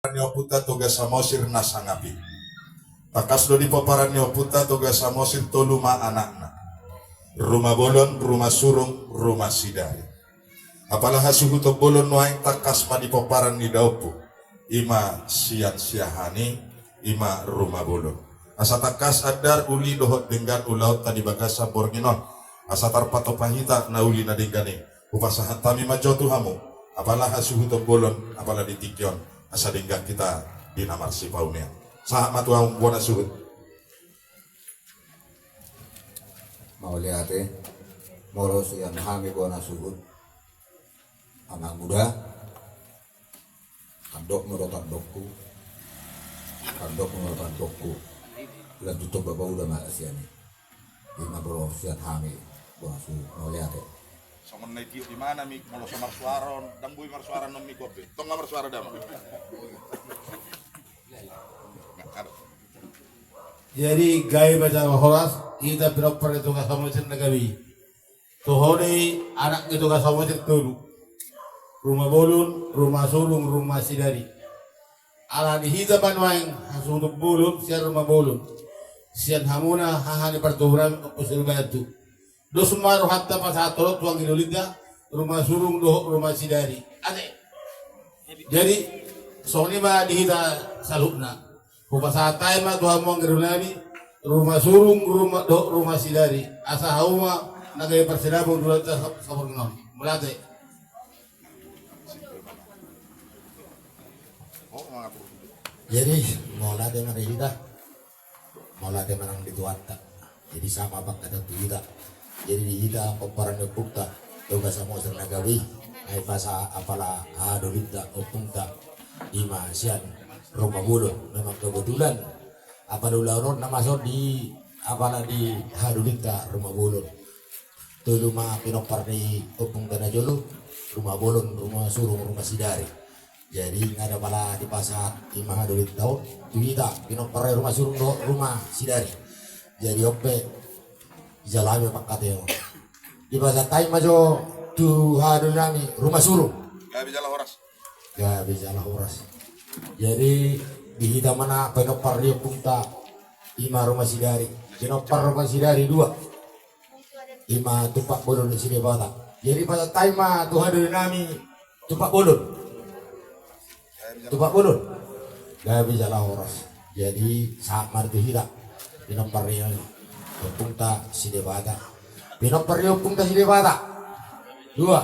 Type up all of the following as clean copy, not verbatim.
Nyoputa toga samosir nasangapi. Takas do di paparan nyoputa toga samosir toluma anakna. Rumah bolon, rumah surung, rumah sidari. Apalah hasuhu to bolon noaing takas pa di paparan ni daupu. Ima sian siahani, ima rumah bolon. Asa takas adar uli dohot denggan ulaut tadi bagasa borginon. Asa tarpato pahita na uli na denggani. Upasahan tami majotu hamu. Apalah hasuhu to bolon, apalah ditikyon. Asa denggan kita di namar si paunia. Sahat matuang buana suhut. Mau lihat moros yang hami buana suhut. Anak muda, kandok merotan dokku, dan tutup bapak udah makasih ini. Lima boros yang hami buana suhut. Mau lihat Sama naik di mana mi kalau sama marsuaron, dambui marsuaron nom mi kopi. Tong marsuara dama. Jadi gaya baca horas kita beroper itu nggak sama macam negawi. Tuhoni anak itu nggak sama macam tulu. Rumah bolon, rumah sulung, rumah sidari. Ala dihita banwaing hasuduk bolon, siar rumah bolon. Sian hamuna hahani pertuhuran usul batu. Do sumaru hatta pasatorot tuang idolida rumah sulung do rumah sidari. Ade. Jadi soni ma dihita salukna. Upasatay ma tuha mo ang rumah sulung rumah sidari. Asa hauma nagay persilabong dulad sa pagnon. Mulate. jadi mola de marita mola de manang dituata jadi sama bak kata kita jadi di kita peperan bukta tugas sama serna gawi ai pasa apalah adolita opungta di masian rumah bulu memang kebetulan apa dulu nama masuk di apalah di hadulita rumah bulu tulu ma pinopar di opungta na jolo rumah bolon rumah surung rumah sidari. Jadi nggak ada pala di pasar di mana duit tahu kita pinopar rumah surung do rumah sidari. Jadi ope jalan pak kateo di pasar tay majo tu hadu nami rumah surung. Gak bisa lah horas. Gak bisa lah horas. Jadi di kita mana pinopar dia punta ima rumah sidari. Pinopar rumah sidari dua. Ima tupak bolon di sini bata. Jadi pasar tay ma tu hadu nami tupak bolon. Tupak bolon gak bisa lah horas. Jadi sama itu tidak pinopar dia punta si debata pinopar dia punta si debata dua.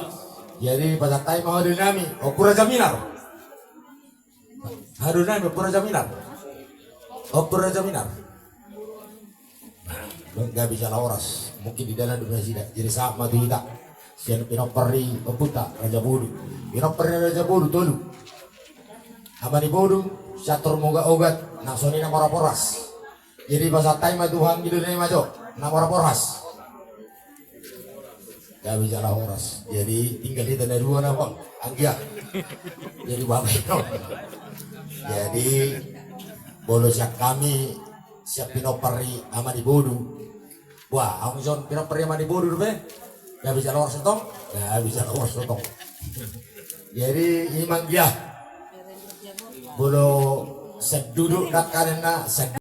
Jadi pada time mau dinami opura jaminar harus nami opura jaminar gak bisa lah horas mungkin di dalam dunia tidak. Jadi sama itu tidak sian pinopar di punta raja bodu pinopar raja bodu tolu abani bodu syatur moga ogat nasoni nama raporas. Jadi bahasa time Tuhan gitu nih majo nama raporas gak bisa lah horas. Jadi tinggal di tanah dua nama anggia jadi bapak jadi bolos yang kami siap pinopari ama di bodu wah aku son pinopari ama di bodu be gak bisa lah horas setong gak bisa lah horas setong. Jadi imang dia bolo set duduk nak karena set